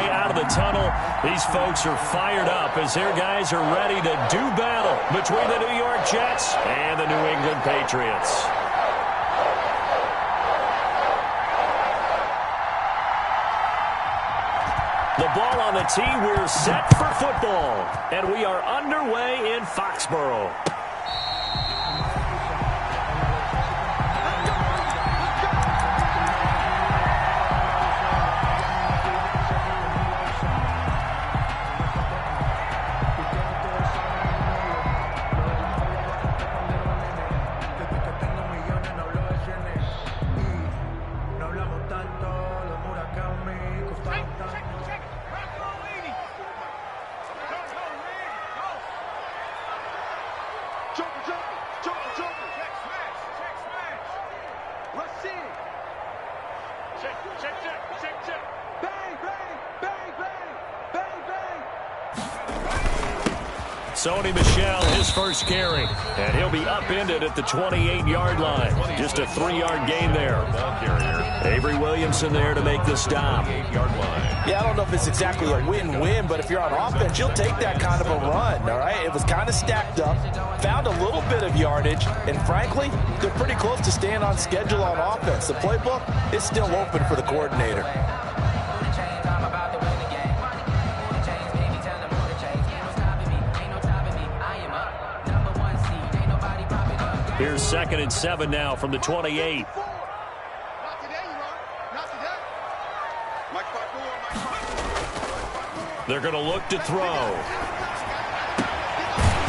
way out of the tunnel. These folks are fired up as their guys are ready to do battle between the New York Jets and the New England Patriots. The ball on the tee. We're set for football, and we are underway in Foxborough. Sony Michel, his first carry, and he'll be upended at the 28-yard line. Just a 3-yard gain there. Avery Williamson there to make the stop. Yeah, I don't know if it's exactly a win-win, but if you're on offense, you'll take that kind of a run, all right? It was kind of stacked up, found a little bit of yardage, and frankly, they're pretty close to staying on schedule on offense. The playbook is still open for the coordinator. Here's 2nd and 7 now from the 28. They're going to look to throw.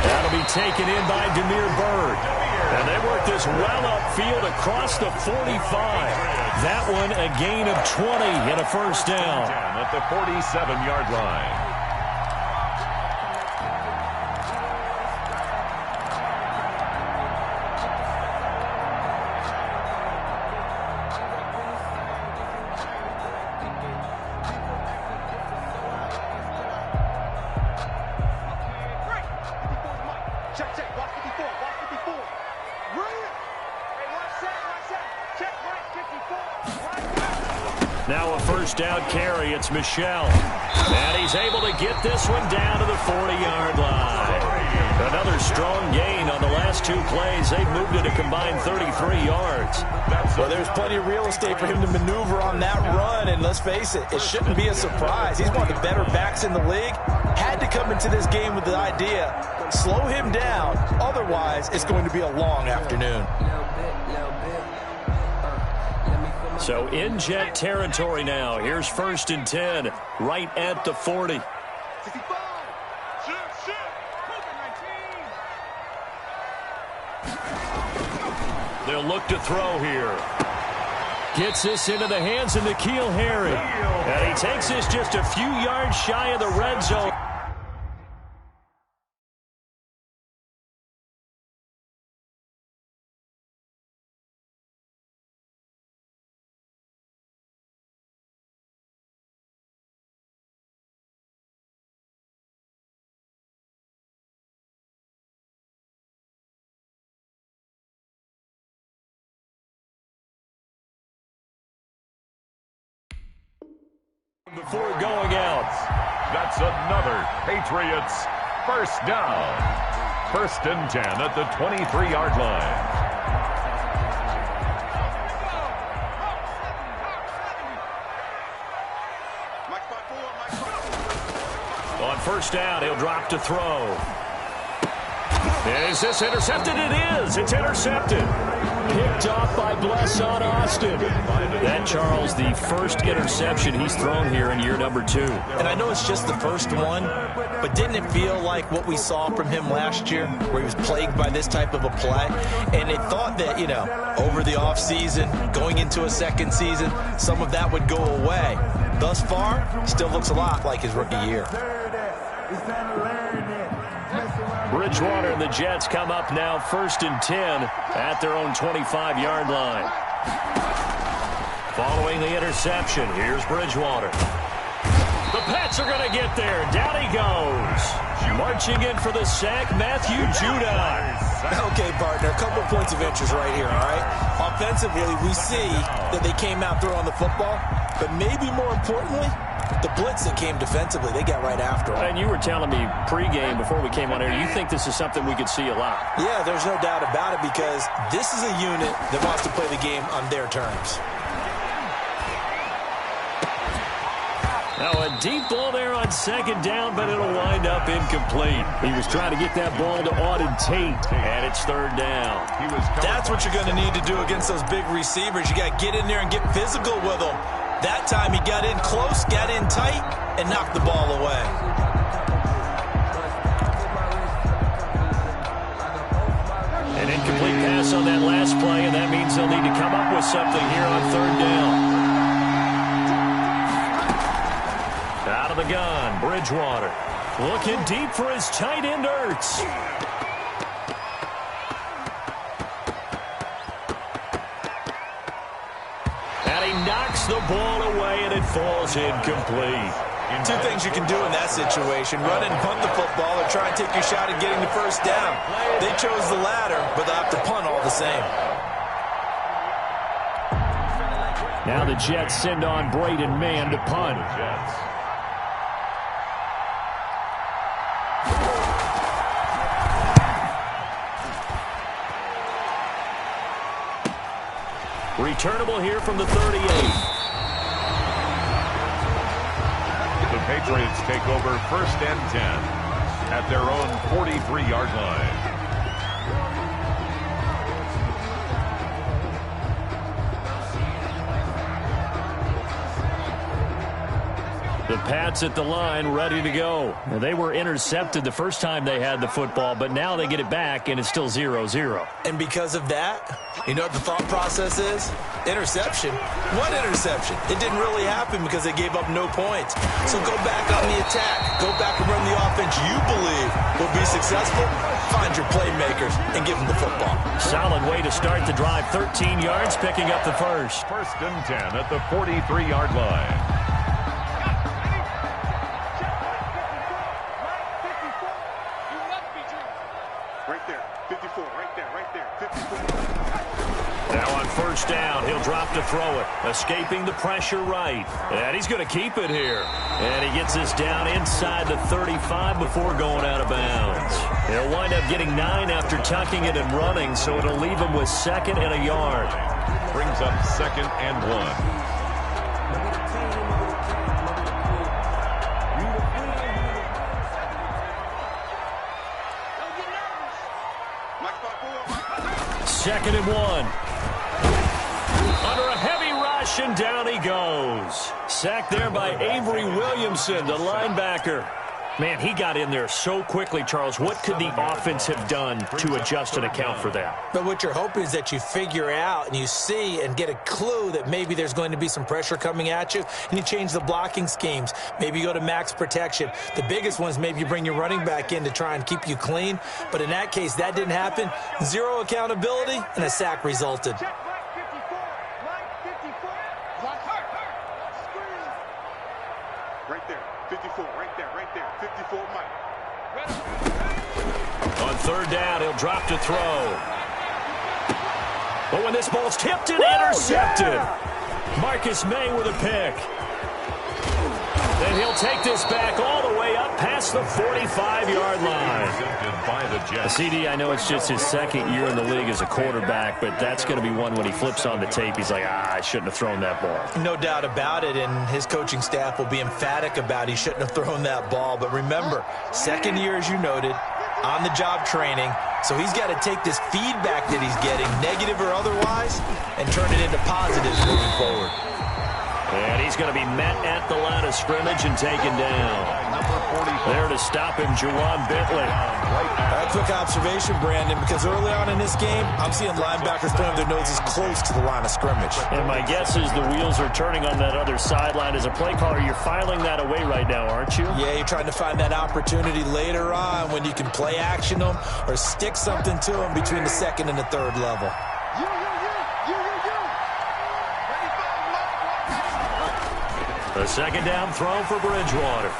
That'll be taken in by Damiere Byrd. And they work this well upfield across the 45. That one a gain of 20 and a first down. At the 47-yard line. Now a first down carry. It's Michel. And he's able to get this one down to the 40-yard line. Another strong gain on the last 2 plays. They've moved it a combined 33 yards. Well, there's plenty of real estate for him to maneuver on that run. And let's face it, it shouldn't be a surprise. He's one of the better backs in the league. Had to come into this game with the idea, slow him down. Otherwise, it's going to be a long afternoon. So in Jet territory now. Here's 1st and 10, right at the 40. They'll look to throw here. Gets this into the hands of N'Keal Harry. And he takes this just a few yards shy of the red zone. Before going out. That's another Patriots first down. 1st and 10 at the 23-yard line. On 1st down, he'll drop to throw. Is this intercepted? It is. It's intercepted. Picked off by Blesson Austin. That, Charles, the first interception he's thrown here in year number 2. And I know it's just the first one, but didn't it feel like what we saw from him last year, where he was plagued by this type of a play? And it thought that, you know, over the offseason, going into a second season, some of that would go away. Thus far, still looks a lot like his rookie year. Bridgewater and the Jets come up now 1st and 10 at their own 25-yard line. Following the interception, here's Bridgewater. The Pats are going to get there. Down he goes. Marching in for the sack, Matthew Judon. Okay, partner, a couple points of interest right here, all right? Offensively, we see that they came out throwing the football, but maybe more importantly, The blitz that came defensively, they got right after him. And you were telling me pregame before we came on air, you think this is something we could see a lot? Yeah, there's no doubt about it because this is a unit that wants to play the game on their terms. Now a deep ball there on second down, but it'll wind up incomplete. He was trying to get that ball to Auden Tate, and it's third down. That's what you're going to need to do against those big receivers. You got to get in there and get physical with them. That time he got in close, got in tight, and knocked the ball away. An incomplete pass on that last play, and that means they'll need to come up with something here on third down. Out of the gun, Bridgewater. Looking deep for his tight end, Ertz. And he knocks the ball away, and it falls incomplete. Two things you can do in that situation: run and punt the football, or try and take your shot at getting the first down. They chose the latter, but they'll have to punt all the same. Now the Jets send on Braden Mann to punt. Returnable here from the 38. The Patriots take over 1st and 10 at their own 43-yard line. The Pats at the line, ready to go. Now, they were intercepted the first time they had the football, but now they get it back, and it's still 0-0. And because of that, you know what the thought process is? Interception? What interception? It didn't really happen because they gave up no points. So go back on the attack. Go back and run the offense you believe will be successful. Find your playmakers and give them the football. Solid way to start the drive. 13 yards, picking up the first. 1st and 10 at the 43-yard line. Now on 1st down, he'll drop to throw it. Escaping the pressure right. And he's going to keep it here. And he gets this down inside the 35 before going out of bounds. He'll wind up getting 9 after tucking it and running, so it'll leave him with 2nd and a yard. Brings up 2nd and 1. Second and 1. Under a heavy rush, and down he goes. Sacked there by Avery Williamson, the linebacker. Man, he got in there so quickly, Charles. What could the offense have done to adjust and account for that? But what you're hoping is that you figure out and you see and get a clue that maybe there's going to be some pressure coming at you, and you change the blocking schemes. Maybe you go to max protection. The biggest one is maybe you bring your running back in to try and keep you clean. But in that case, that didn't happen. 0 accountability, and a sack resulted. Right there, 54, right there, 54, Mike. On 3rd down, he'll drop to throw. But when this ball's tipped and intercepted, Marcus May with a pick. Then he'll take this back all the way up past the 45-yard line. A CD, I know it's just his 2nd year in the league as a quarterback, but that's going to be one when he flips on the tape. He's like, I shouldn't have thrown that ball. No doubt about it, and his coaching staff will be emphatic about he shouldn't have thrown that ball. But remember, 2nd year, as you noted, on-the-job training, so he's got to take this feedback that he's getting, negative or otherwise, and turn it into positives moving forward. And he's going to be met at the line of scrimmage and taken down. There to stop him, Juwan Bentley. A quick observation, Brandon, because early on in this game, I'm seeing linebackers putting their noses close to the line of scrimmage. And my guess is the wheels are turning on that other sideline. As a play caller, you're filing that away right now, aren't you? Yeah, you're trying to find that opportunity later on when you can play action them or stick something to them between the 2nd and the 3rd level. A 2nd down throw for Bridgewater.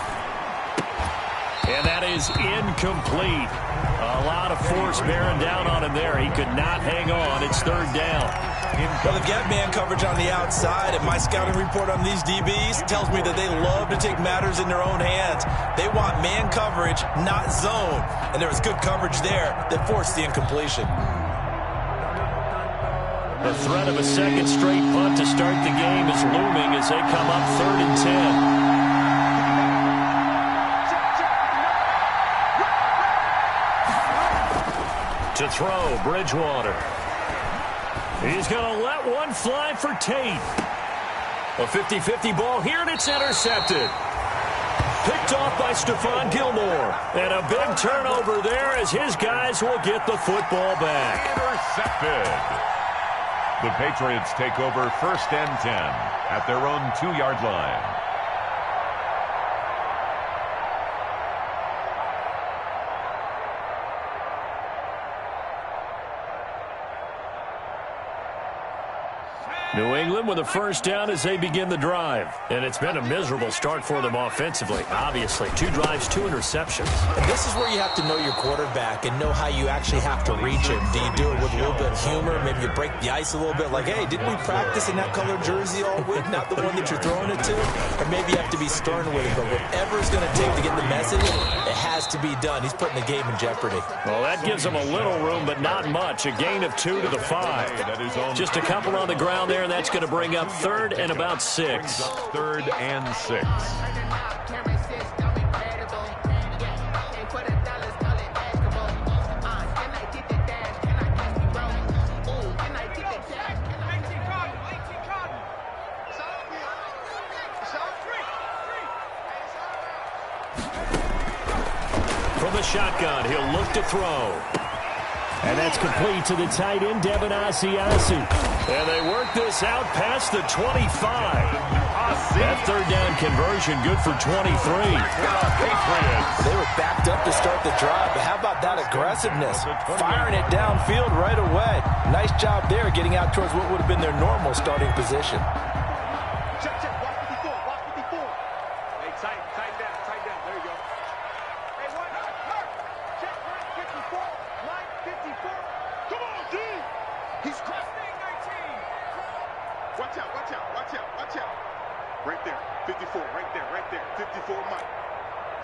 And that is incomplete. A lot of force bearing down on him there. He could not hang on. It's 3rd down. Well, they've got man coverage on the outside, and my scouting report on these DBs tells me that they love to take matters in their own hands. They want man coverage, not zone. And there was good coverage there that forced the incompletion. The threat of a second straight punt to start the game is looming as they come up 3rd and 10. To throw, Bridgewater. He's going to let one fly for Tate. A 50-50 ball here, and it's intercepted. Picked off by Stephon Gilmore. And a big turnover there as his guys will get the football back. Intercepted. The Patriots take over 1st and 10 at their own 2-yard line. New England with a first down as they begin the drive. And it's been a miserable start for them offensively. Obviously, 2 drives, 2 interceptions. And this is where you have to know your quarterback and know how you actually have to reach him. Do you do it with a little bit of humor? Maybe you break the ice a little bit like, hey, didn't we practice in that colored jersey all week? Not the one that you're throwing it to? Or maybe you have to be stern with him. But whatever it's going to take to get the message, it has to be done. He's putting the game in jeopardy. Well, that gives them a little room, but not much. A gain of 2 to the 5. Just a couple on the ground there. That's going to bring up 3rd and about 6. 3rd and 6. From the shotgun, he'll look to throw. And that's complete to the tight end, Devin Asiasi. And they work this out past the 25. That 3rd down conversion good for 23. They were backed up to start the drive, but how about that aggressiveness? Firing it downfield right away. Nice job there getting out towards what would have been their normal starting position. Check, check. Watch 54. Watch 54. Hey, tight down. There you go. Hey, what? Check line 54. Line 54. Come on, D. He's crossing 19. Watch out. Right there. 54. Right there. 54, Mike.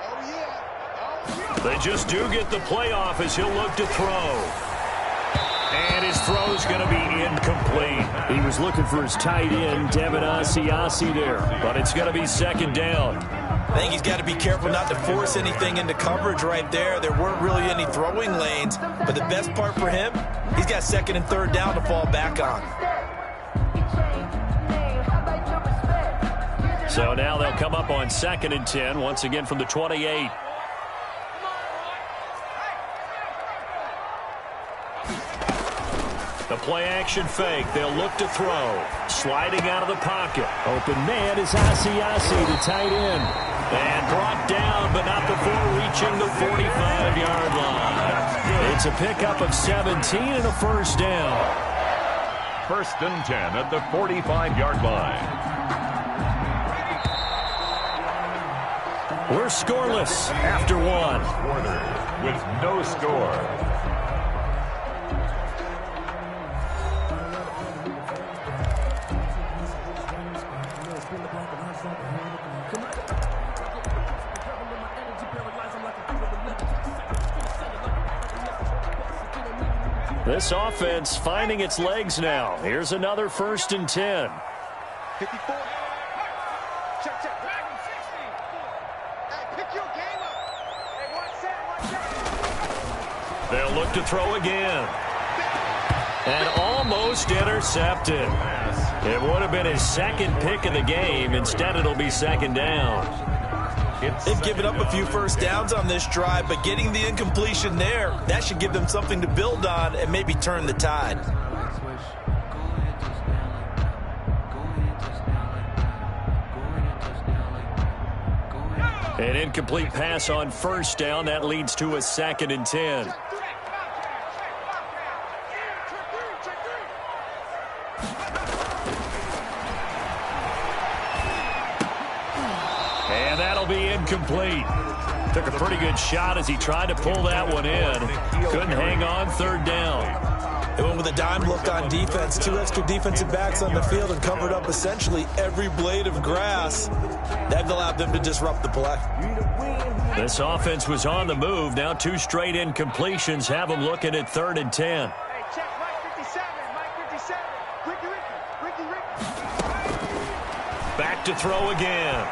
Oh, yeah. They just do get the playoff as he'll look to throw. And his throw's going to be incomplete. He was looking for his tight end, Devin Asiasi there. But it's going to be 2nd down. I think he's got to be careful not to force anything into coverage right there. There weren't really any throwing lanes. But the best part for him, he's got 2nd and 3rd down to fall back on. So now they'll come up on 2nd and 10, once again from the 28. The play-action fake. They'll look to throw. Sliding out of the pocket. Open man is Asiasi, the tight end. And brought down, but not before reaching the 45-yard line. It's a pickup of 17 and a first down. 1st and 10 at the 45-yard line. We're scoreless after 1. Quarter with no score. This offense finding its legs now. Here's another 1st and 10. 54. Check. Hey, pick your game up. Hey, watch that. They'll look to throw again. And almost intercepted. It would have been his 2nd pick of the game. Instead, it'll be 2nd down. They've given up a few first downs on this drive, but getting the incompletion there, that should give them something to build on and maybe turn the tide. An incomplete pass on 1st down. That leads to a 2nd and 10. And that'll be incomplete. Took a pretty good shot as he tried to pull that one in. Couldn't hang on 3rd down. They went with a dime look on defense, 2 extra defensive backs on the field and covered up essentially every blade of grass. That allowed them to disrupt the play. This offense was on the move. Now 2 straight incompletions have them looking at 3rd and 10. Hey, check Mike 57, Mike 57. Ricky. Back to throw again.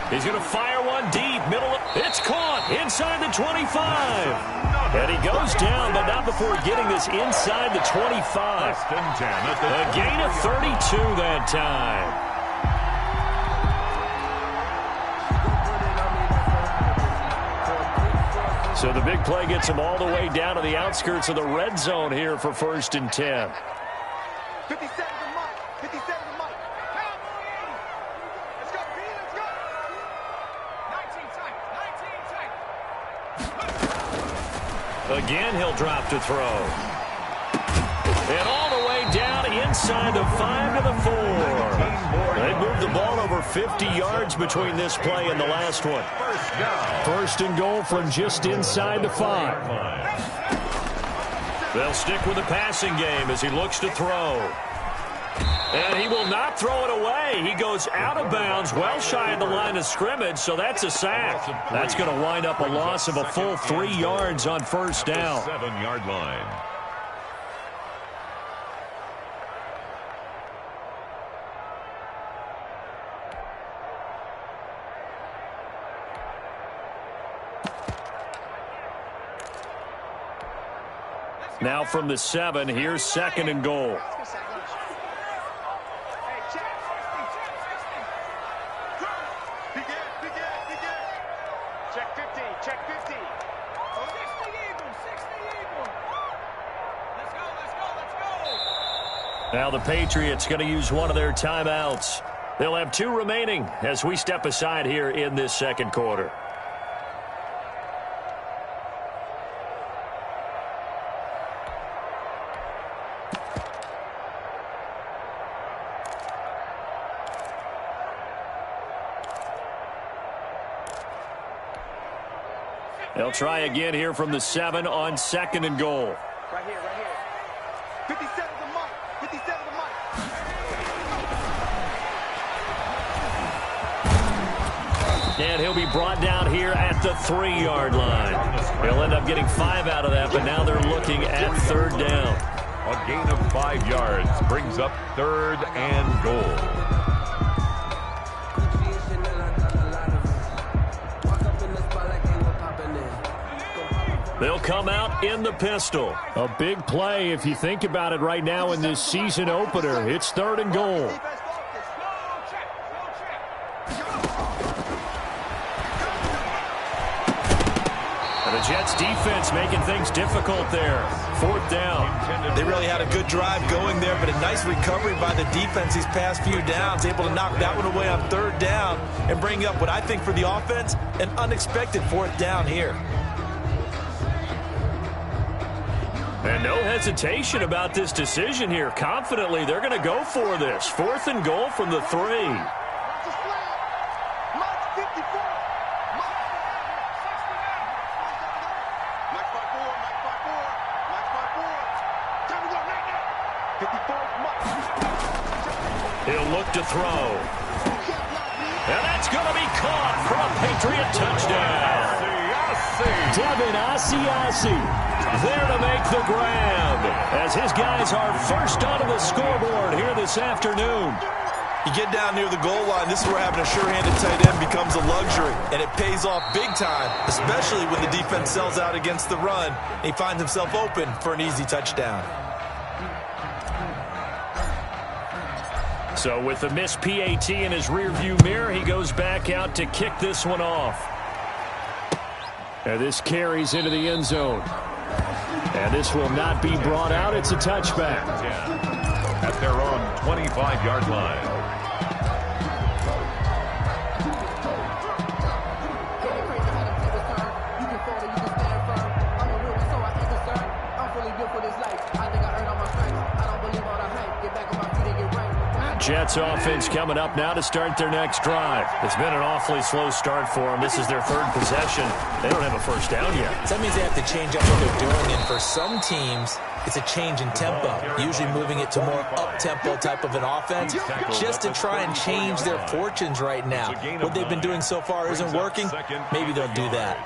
He's going to fire one deep, middle. It's caught inside the 25. And he goes down, but not before getting this inside the 25. A gain of 32 that time. So the big play gets him all the way down to the outskirts of the red zone here for 1st and 10. 57 to Mike. 57 to Mike. Let's go, B, let's go. 19 tight. Again, he'll drop to throw. And all the way down inside the 5 to the 4. They moved the ball over 50 yards between this play and the last one. 1st and goal from just inside the 5. They'll stick with the passing game as he looks to throw. And he will not throw it away. He goes out of bounds, well shy of the line of scrimmage, so that's a sack. That's going to wind up a loss of a full 3 yards on 1st down. 7-yard line. Now from the 7, here's 2nd and goal. Hey, check. 60. Begin. Check 50, check 50. 60 Eagle. Let's go. Now the Patriots going to use one of their timeouts. They'll have 2 remaining as we step aside here in this 2nd quarter. They'll try again here from the 7 on 2nd and goal. Right here. 57 to Mike. 57 to Mike. And he'll be brought down here at the 3-yard line. He'll end up getting 5 out of that, but now they're looking at 3rd down. A gain of 5 yards brings up 3rd and goal. They'll come out in the pistol. A big play if you think about it right now in this season opener. It's 3rd and goal. And the Jets defense making things difficult there. 4th down. They really had a good drive going there, but a nice recovery by the defense these past few downs, able to knock that one away on 3rd down and bring up what I think for the offense, an unexpected 4th down here. And no hesitation about this decision here. Confidently, they're going to go for this. 4th and goal from the 3. He'll look to throw. And that's going to be caught for a Patriot touchdown. Devin Asiasi there to make the grab as his guys are first onto the scoreboard here this afternoon. You get down near the goal line, this is where having a sure-handed tight end becomes a luxury, and it pays off big time, especially when the defense sells out against the run, and he finds himself open for an easy touchdown. So with the missed PAT in his rearview mirror, he goes back out to kick this one off. And this carries into the end zone. And this will not be brought out. It's a touchback. At their own 25-yard line. Jets offense coming up now to start their next drive. It's been an awfully slow start for them. This is their third possession. They don't have a first down yet. So that means they have to change up what they're doing, and for some teams, it's a change in tempo, usually moving it to more up-tempo type of an offense just to try and change their fortunes right now. What they've been doing so far isn't working. Maybe they'll do that.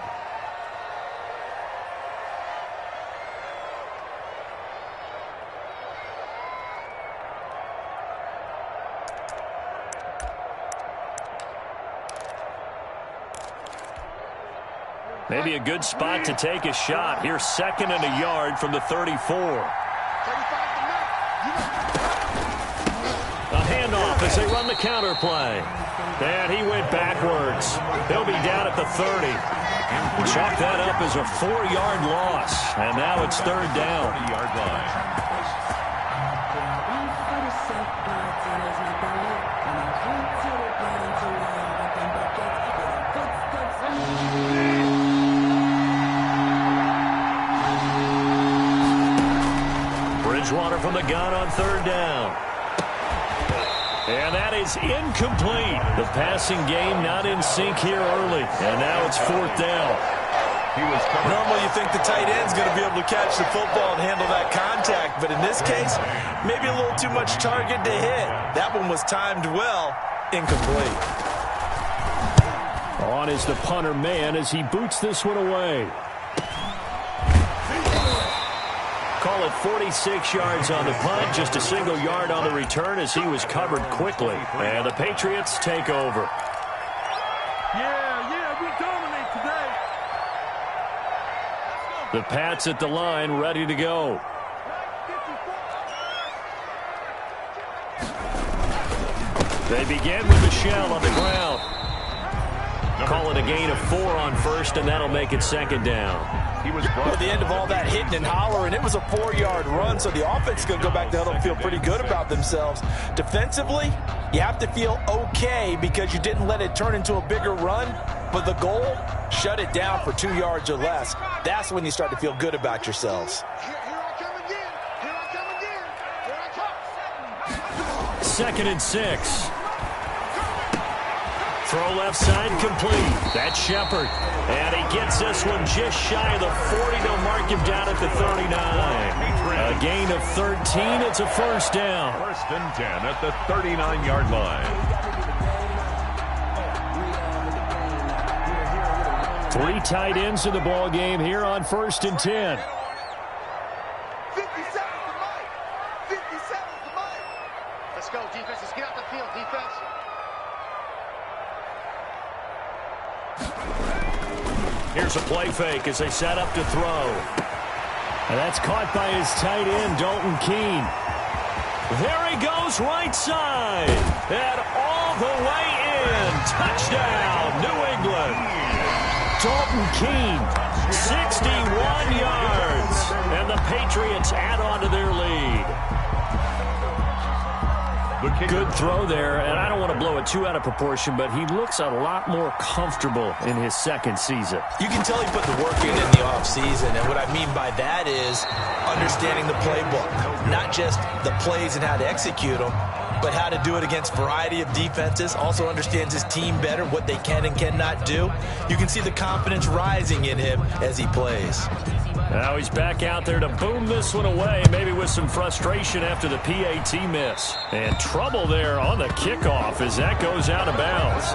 Maybe a good spot to take a shot. Here's 2nd and a yard from the 34. A handoff as they run the counter play. And he went backwards. He'll be down at the 30. Chalk that up as a 4-yard loss. And now it's 3rd down. 30-yard line. Bridgewater from the gun on 3rd down. And that is incomplete. The passing game not in sync here early. And now it's 4th down. Normally you think the tight end's going to be able to catch the football and handle that contact. But in this case, maybe a little too much target to hit. That one was timed well. Incomplete. On is the punter man as he boots this one away. Call it 46 yards on the punt, just a single yard on the return as he was covered quickly. And the Patriots take over. Yeah, we dominate today. The Pats at the line, ready to go. They begin with Michelle on the ground. Call it a gain of 4 on 1st, and that'll make it 2nd down. At the end of all that hitting and hollering, it was a 4-yard run, so the offense is going to go back to huddle and feel pretty good about themselves. Defensively, you have to feel okay because you didn't let it turn into a bigger run, but the goal, shut it down for 2 yards or less. That's when you start to feel good about yourselves. Here I come again. Here I come again. Here I come. 2nd and 6. Throw left side complete. That's Shepard. And he gets this one just shy of the 40. They'll mark him down at the 39. A gain of 13. It's a 1st down. 1st and 10 at the 39-yard line. 3 tight ends in the ball game here on 1st and 10. 57 to Mike. 57 to Mike. Let's go, defense. Let's get out the field, defense. Here's a play fake as they set up to throw. And that's caught by his tight end, Dalton Keene. There he goes, right side. And all the way in. Touchdown, New England. Dalton Keene, 61 yards. And the Patriots add on to their lead. Good throw there, and I don't want to blow it too out of proportion, but he looks a lot more comfortable in his 2nd season. You can tell he put the work in the offseason, and what I mean by that is understanding the playbook. Not just the plays and how to execute them, but how to do it against a variety of defenses. Also understands his team better, what they can and cannot do. You can see the confidence rising in him as he plays. Now he's back out there to boom this one away, maybe with some frustration after the PAT miss. And trouble there on the kickoff as that goes out of bounds.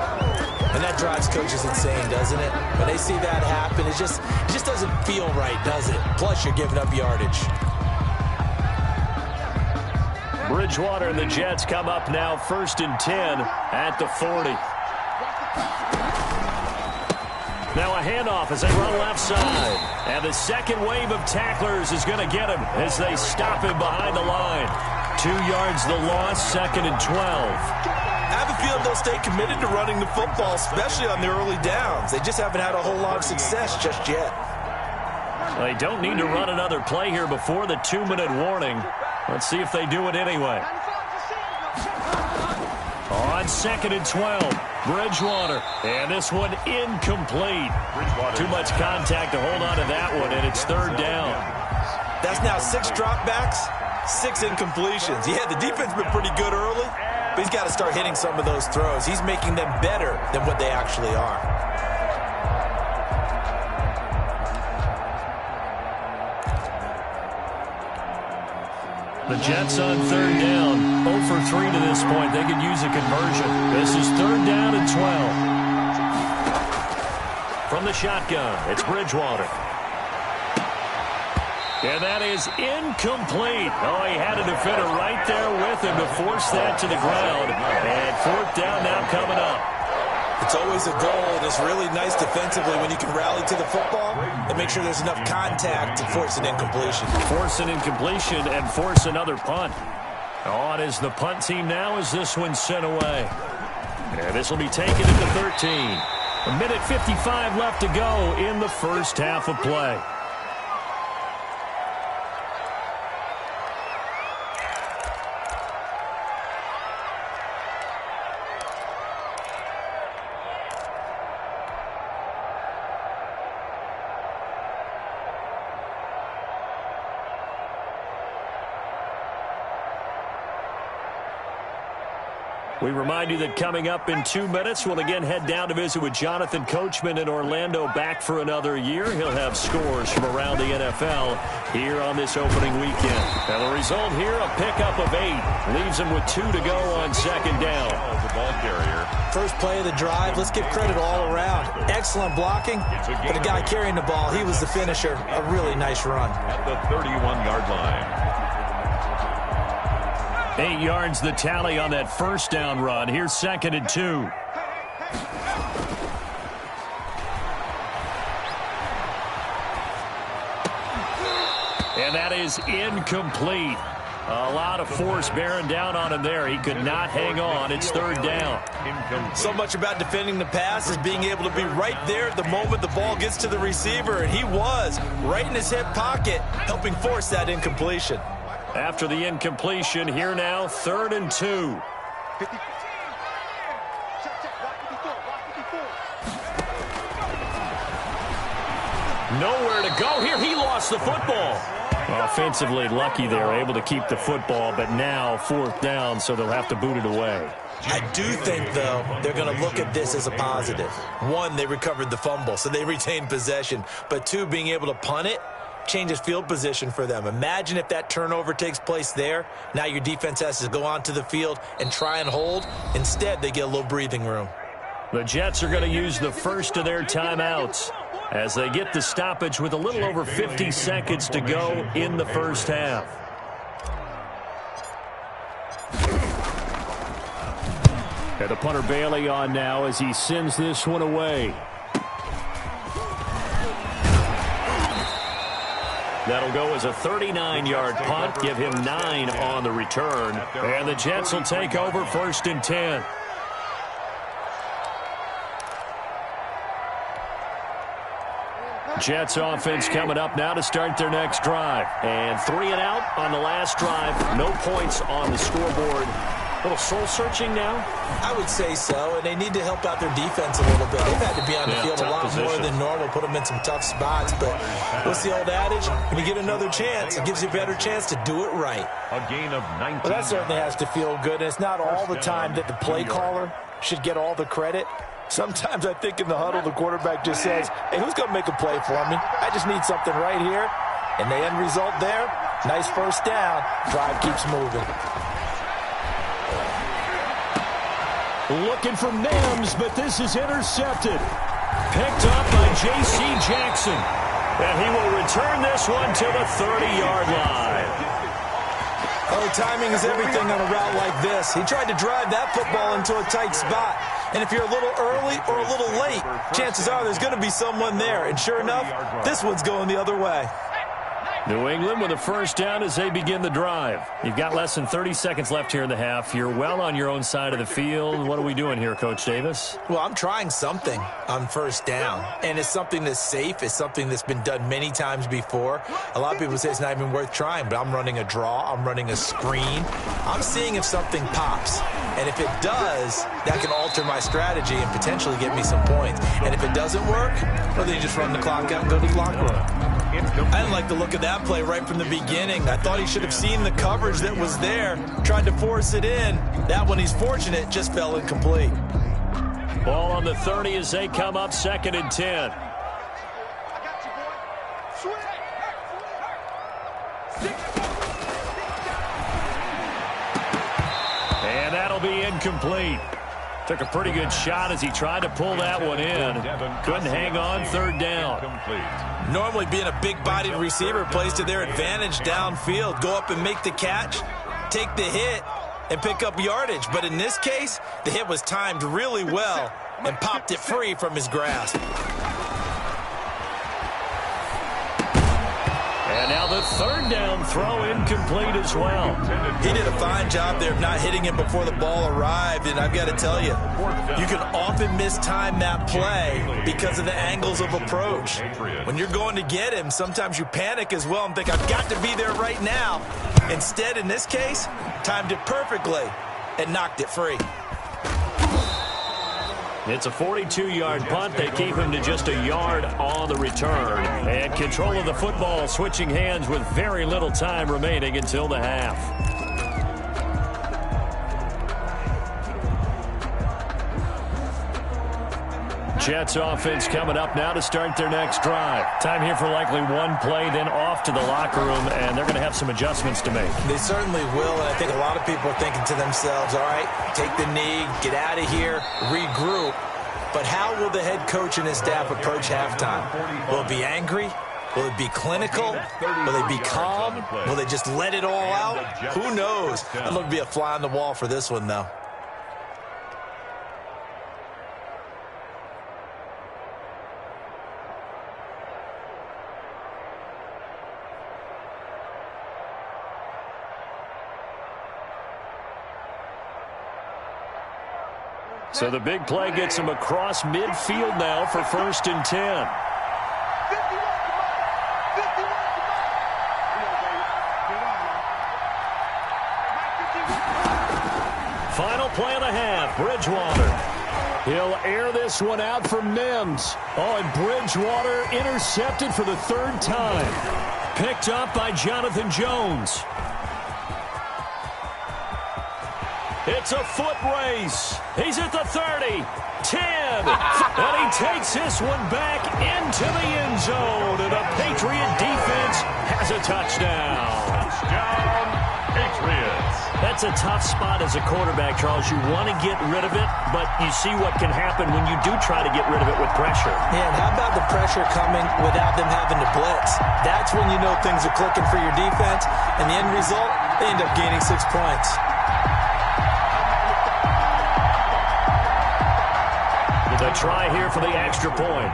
And that drives coaches insane, doesn't it? When they see that happen, it just doesn't feel right, does it? Plus, you're giving up yardage. Bridgewater and the Jets come up now 1st and 10 at the 40. Now a handoff as they run left side. And the second wave of tacklers is going to get him as they stop him behind the line. 2 yards the loss, 2nd and 12. I have a feeling they'll stay committed to running the football, especially on the early downs. They just haven't had a whole lot of success just yet. They don't need to run another play here before the 2-minute warning. Let's see if they do it anyway. On 2nd and 12, Bridgewater. And this one incomplete. Too much contact to hold on to that one, and it's 3rd down. That's now 6 dropbacks, 6 incompletions. Yeah, the defense been pretty good early, but he's got to start hitting some of those throws. He's making them better than what they actually are. The Jets on third down. 0 for 3 to this point. They could use a conversion. This is third down and 12. From the shotgun, it's Bridgewater. And that is incomplete. Oh, he had a defender right there with him to force that to the ground. And fourth down now coming up. It's always a goal, and it's really nice defensively when you can rally to the football and make sure there's enough contact to force an incompletion. Force an incompletion and force another punt. On is the punt team now as this one's sent away. And this will be taken into 13. A minute 55 left to go in the first half of play. We remind you that coming up in 2 minutes, we'll again head down to visit with Jonathan Coachman in Orlando, back for another year. He'll have scores from around the NFL here on this opening weekend. And the result here, a pickup of 8. Leaves him with 2 to go on second down. The ball carrier. First play of the drive, let's give credit all around. Excellent blocking, but the guy carrying the ball, he was the finisher. A really nice run. At the 31-yard line. 8 yards the tally on that first down run. Here's second and 2. And that is incomplete. A lot of force bearing down on him there. He could not hang on. It's third down. So much about defending the pass is being able to be right there at the moment the ball gets to the receiver, and he was right in his hip pocket, helping force that incompletion. After the incompletion, here now, third and 2. Nowhere to go here. He lost the football. Offensively lucky they're able to keep the football, but now fourth down, so they'll have to boot it away. I do think, though, they're going to look at this as a positive. One, they recovered the fumble, so they retained possession. But two, being able to punt it changes field position for them. Imagine if that turnover takes place there. Now your defense has to go onto the field and try and hold. Instead, they get a little breathing room. The Jets are going to use the first of their timeouts as they get the stoppage with a little over 50 seconds to go in the first half. And the punter Bailey on now as he sends this one away. That'll go as a 39-yard punt, give him 9 on the return. And the Jets will take over first and 10. Jets offense coming up now to start their next drive. And 3 and out on the last drive. No points on the scoreboard. A little soul-searching now? I would say so, and they need to help out their defense a little bit. They've had to be on the field a lot more than normal, put them in some tough spots. But what's the old adage? When you get another chance, it gives you a better chance to do it right. A gain of 19. Well, that certainly has to feel good. And it's not all the time that the play caller should get all the credit. Sometimes I think in the huddle, the quarterback just says, hey, who's going to make a play for me? I just need something right here. And the end result there, nice first down. Drive keeps moving. Looking for Mims, but this is intercepted. Picked up by J.C. Jackson. And he will return this one to the 30-yard line. Oh, timing is everything on a route like this. He tried to drive that football into a tight spot. And if you're a little early or a little late, chances are there's going to be someone there. And sure enough, this one's going the other way. New England with a first down as they begin the drive. You've got less than 30 seconds left here in the half. You're well on your own side of the field. What are we doing here, Coach Davis? Well, I'm trying something on first down. And it's something that's safe. It's something that's been done many times before. A lot of people say it's not even worth trying, but I'm running a draw. I'm running a screen. I'm seeing if something pops. And if it does, that can alter my strategy and potentially get me some points. And if it doesn't work, or they just run the clock out and go to the locker room. I didn't like the look of that play right from the beginning. I thought he should have seen the coverage that was there, tried to force it in. That one, he's fortunate, just fell incomplete. Ball on the 30 as they come up 2nd and 10. And that'll be incomplete. Took a pretty good shot as he tried to pull that one in. Couldn't hang on, 3rd down. Normally being a big-bodied receiver plays to their advantage downfield. Go up and make the catch, take the hit, and pick up yardage. But in this case, the hit was timed really well and popped it free from his grasp. And now the 3rd down throw incomplete as well. He did a fine job there of not hitting him before the ball arrived, and I've got to tell you, you can often mistime that play because of the angles of approach. When you're going to get him, sometimes you panic as well and think, I've got to be there right now. Instead, in this case, timed it perfectly and knocked it free. It's a 42-yard punt. They keep him to just a yard on the return. And control of the football switching hands with very little time remaining until the half. Jets offense coming up now to start their next drive. Time here for likely one play, then off to the locker room, and they're going to have some adjustments to make. They certainly will, and I think a lot of people are thinking to themselves, all right, take the knee, get out of here, regroup. But how will the head coach and his staff approach halftime? Will it be angry? Will it be clinical? Will they be calm? Will they just let it all out? Who knows? I'd love to be a fly on the wall for this one, though. So the big play gets him across midfield now for 1st and 10. Final play of the half, Bridgewater. He'll air this one out for Mims. Oh, and Bridgewater intercepted for the 3rd time. Picked up by Jonathan Jones. It's a foot race. He's at the 30, 10, and he takes this one back into the end zone, and the Patriot defense has a touchdown. Touchdown, Patriots. That's a tough spot as a quarterback, Charles. You want to get rid of it, but you see what can happen when you do try to get rid of it with pressure. Yeah, and how about the pressure coming without them having to blitz? That's when you know things are clicking for your defense, and the end result, they end up gaining 6 points. The try here for the extra point.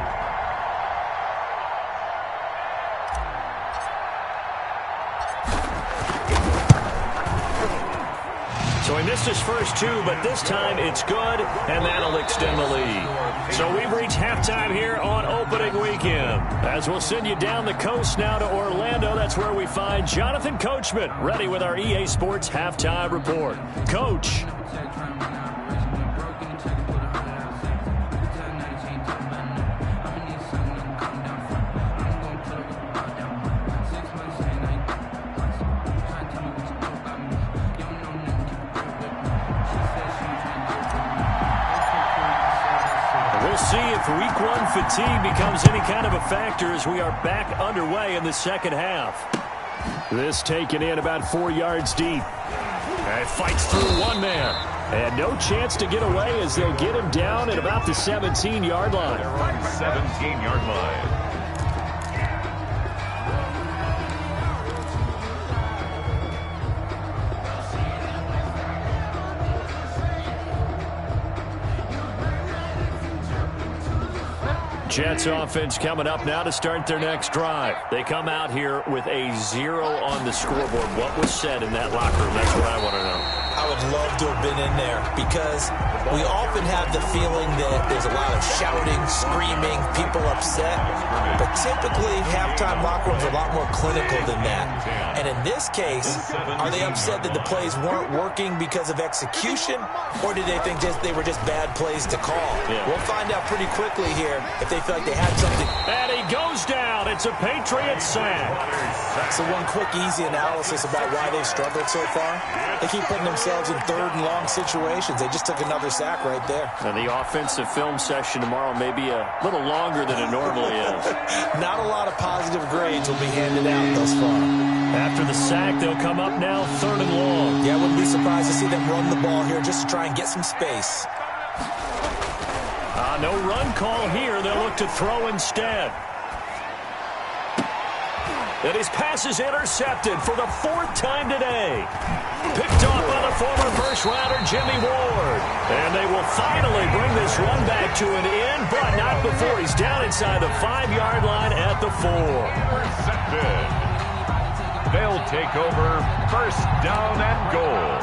So he missed his first 2, but this time it's good, and that'll extend the lead. So we've reached halftime here on opening weekend. As we'll send you down the coast now to Orlando, that's where we find Jonathan Coachman, ready with our EA Sports halftime report. Coach. We'll see if week 1 fatigue becomes any kind of a factor as we are back underway in the second half. This taken in about 4 yards deep. And fights through one man. And no chance to get away as they'll get him down at about the 17-yard line. 17-yard line. Jets offense coming up now to start their next drive. They come out here with a 0 on the scoreboard. What was said in that locker room? That's what I want to know. I would love to have been in there because we often have the feeling that there's a lot of shouting, screaming, people upset. But typically, halftime locker rooms are a lot more clinical than that. And in this case, are they upset that the plays weren't working because of execution, or did they think they were just bad plays to call? Yeah. We'll find out pretty quickly here if they feel like they had something. And he goes down. It's a Patriots sack. So one quick, easy analysis about why they've struggled so far. They keep putting themselves in third and long situations. They just took another sack right there. And the offensive film session tomorrow may be a little longer than it normally is. Not a lot of positive grades will be handed out thus far. After the sack, they'll come up now 3rd and long. Yeah, I wouldn't be surprised to see them run the ball here just to try and get some space. No run call here. They'll look to throw instead. And his pass is intercepted for the 4th time today. Picked off by the former first-rounder Jimmy Ward. And they will finally bring this run back to an end, but not before he's down inside the 5-yard line at the 4. Intercepted. They'll take over 1st down and goal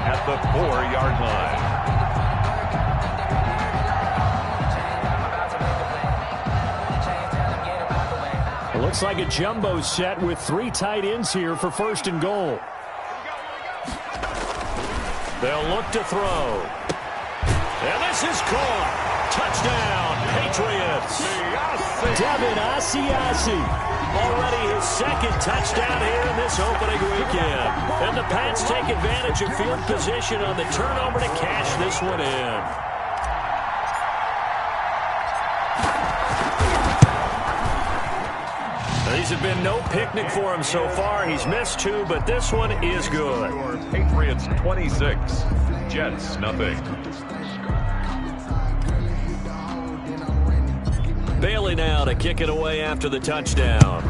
at the 4-yard line. It looks like a jumbo set with 3 tight ends here for 1st and goal. They'll look to throw. And this is caught. Touchdown, Patriots. Devin Asiasi. Already his 2nd touchdown here in this opening weekend. And the Pats take advantage of field position on the turnover to cash this one in. These have been no picnic for him so far. He's missed 2, but this one is good. Patriots 26, Jets nothing. Bailey now to kick it away after the touchdown.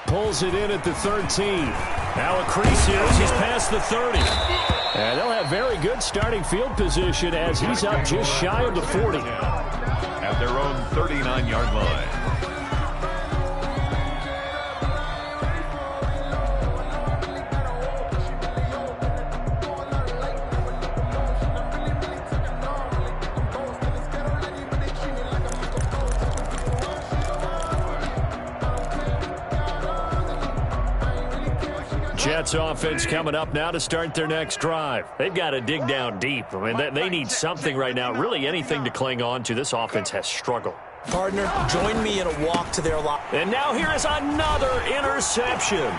Pulls it in at the 13. Now a crease here as he's past the 30. And they'll have very good starting field position as he's up just shy of the 40. At their own 39-yard line. Jets offense coming up now to start their next drive. They've got to dig down deep. I mean, they need something right now, really anything to cling on to. This offense has struggled. Partner, join me in a walk to their line. And now here is another interception.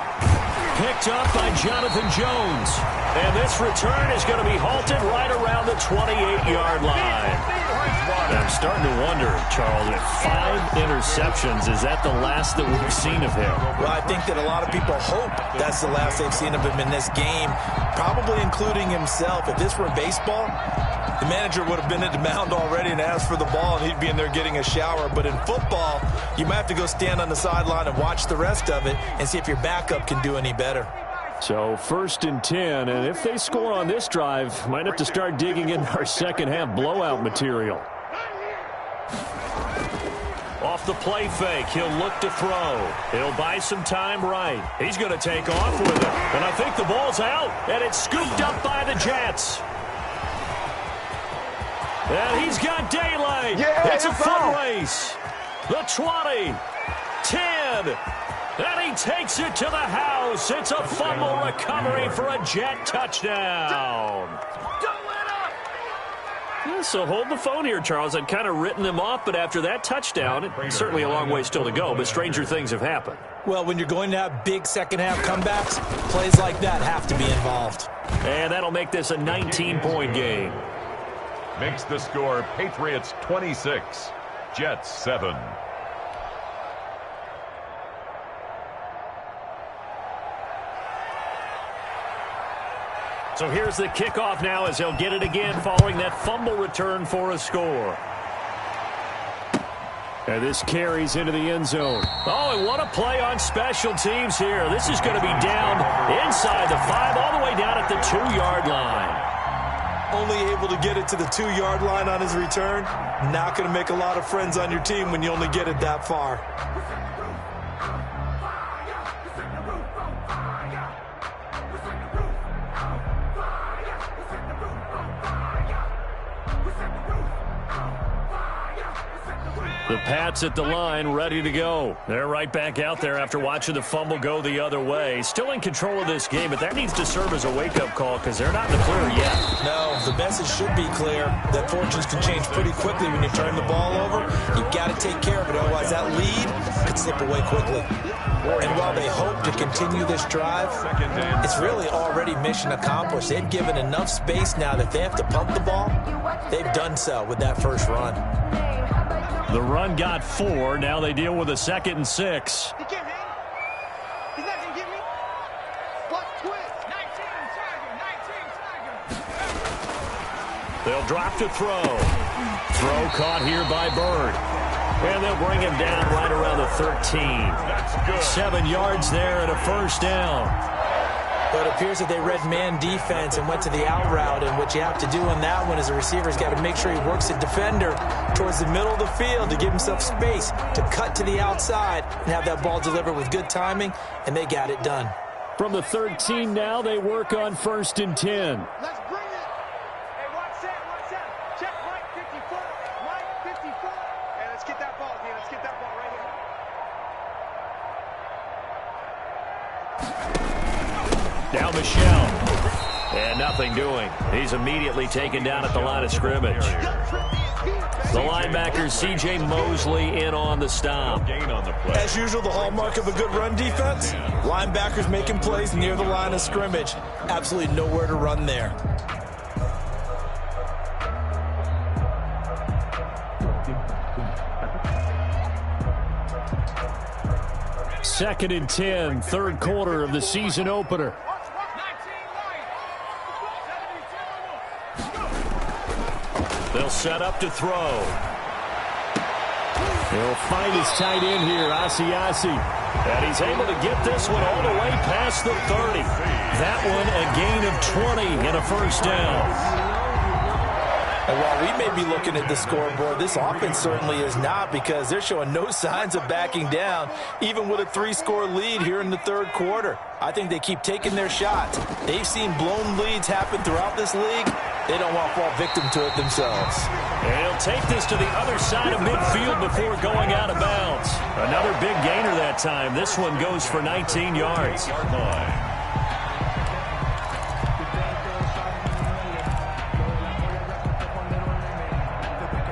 Picked up by Jonathan Jones. And this return is going to be halted right around the 28-yard line. I'm starting to wonder, Charles, if 5 interceptions, is that the last that we've seen of him? Well, I think that a lot of people hope that's the last they've seen of him in this game, probably including himself. If this were baseball, the manager would have been at the mound already and asked for the ball, and he'd be in there getting a shower. But in football, you might have to go stand on the sideline and watch the rest of it and see if your backup can do any better. So 1st and 10, and if they score on this drive, might have to start digging into our second-half blowout material. Off the play fake, he'll look to throw. He'll buy some time right. He's going to take off with it. And I think the ball's out, and it's scooped up by the Jets. And he's got daylight. Yeah, it's a foot out. race. The 20, 10, and he takes it to the house. It's a fumble recovery for a Jet touchdown. Yeah, so hold the phone here, Charles. I'd kind of written them off, but after that touchdown, it's certainly a long way still to go, but stranger things have happened. Well, when you're going to have big second-half comebacks, plays like that have to be involved. And that'll make this a 19-point game. Makes the score Patriots 26, Jets 7. So here's the kickoff now as they'll get it again following that fumble return for a score. And this carries into the end zone. Oh, and what a play on special teams here. This is going to be down inside the 5, all the way down at the 2-yard line. Only able to get it to the 2-yard line on his return. Not going to make a lot of friends on your team when you only get it that far. The Pats at the line, ready to go. They're right back out there after watching the fumble go the other way. Still in control of this game, but that needs to serve as a wake-up call because they're not in the clear yet. No, the message should be clear that fortunes can change pretty quickly when you turn the ball over. You've got to take care of it, otherwise that lead could slip away quickly. And while they hope to continue this drive, it's really already mission accomplished. They've given enough space now that they have to pump the ball. They've done so with that first run. The run got 4. Now they deal with a 2nd and 6. He can't hang. He's not going to get me. Watch twist. 19 Tiger. They'll drop to throw. Throw caught here by Bird. And they'll bring him down right around the 13. That's good. 7 yards there and a first down. But it appears that they read man defense and went to the out route, and what you have to do on that one is the receiver's got to make sure he works the defender towards the middle of the field to give himself space to cut to the outside and have that ball delivered with good timing, and they got it done. From the 13 now, they work on 1st and 10. Let's bring it. Hey, watch that. Check Mike 54. Mike 54. Hey, let's get that ball, man. Let's get that ball right here. Now Michelle. And nothing doing. He's immediately taken down at the line of scrimmage. The linebacker, C.J. Mosley, in on the stop. Gain on the play. As usual, the hallmark of a good run defense, linebackers making plays near the line of scrimmage. Absolutely nowhere to run there. Second and 10, third quarter of the season opener. They'll set up to throw. He'll find his tight end here, Asiasi. And he's able to get this one all the way past the 30. That one a gain of 20 and a first down. And while we may be looking at the scoreboard, this offense certainly is not, because they're showing no signs of backing down, even with a 3-score lead here in the third quarter. I think they keep taking their shots. They've seen blown leads happen throughout this league. They don't want to fall victim to it themselves. And he'll take this to the other side of midfield before going out of bounds. Another big gainer that time. This one goes for 19 yards.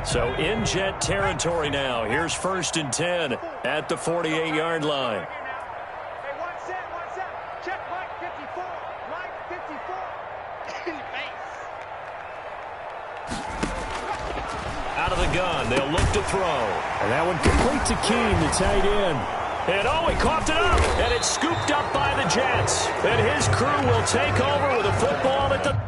So in Jet territory now. Here's 1st and 10 at the 48-yard line. Hey, watch that. Check Mike 54. Mike 54. Out of the gun, they'll look to throw. And that one complete to Keene, the tight end. And he coughed it up, and it's scooped up by the Jets. And his crew will take over with a football at the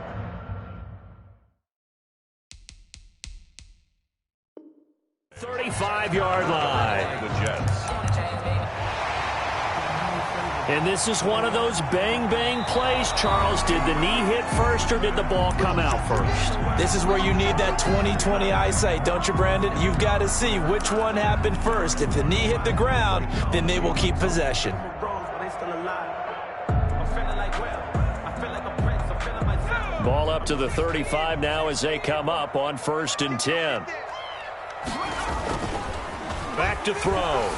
35-yard line. The Jets. And this is one of those bang-bang plays, Charles. Did the knee hit first or did the ball come out first? This is where you need that 20/20 eyesight, don't you, Brandon? You've got to see which one happened first. If the knee hit the ground, then they will keep possession. Ball up to the 35 now as they come up on 1st and 10. Back to throw.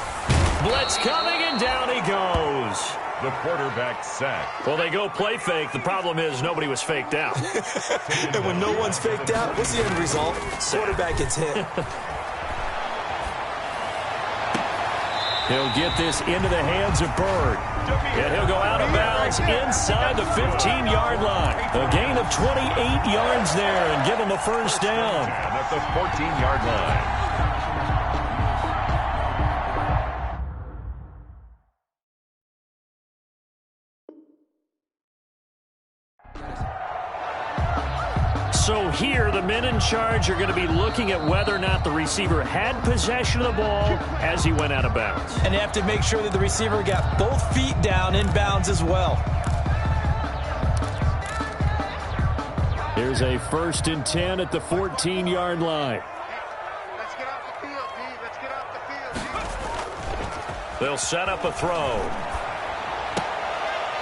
Blitz coming, and down he goes. The quarterback sacked. Well, they go play fake. The problem is nobody was faked out. And when no one's faked out, what's the end result? Quarterback gets hit. He'll get this into the hands of Bird. And he'll go out of bounds inside the 15-yard line. A gain of 28 yards there and give him a first down. And at the 14-yard line. So here, the men in charge are going to be looking at whether or not the receiver had possession of the ball as he went out of bounds. And they have to make sure that the receiver got both feet down in bounds as well. Here's a 1st and 10 at the 14-yard line. Let's get off the field, D. Let's get off the field, D. They'll set up a throw.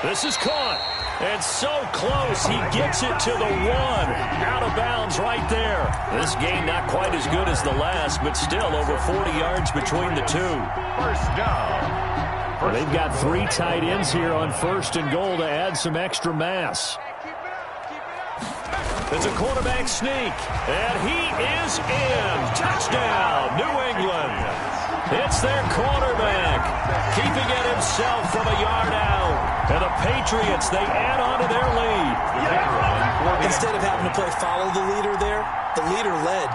This is caught. And so close, he gets it to the 1. Out of bounds right there. This game not quite as good as the last, but still over 40 yards between the two. First down. They've got 3 tight ends here on 1st and goal to add some extra mass. It's a quarterback sneak, and he is in. Touchdown, New England. It's their quarterback, keeping it himself from a yard out. And the Patriots, they add on to their lead. Instead of having to play follow the leader there, the leader led.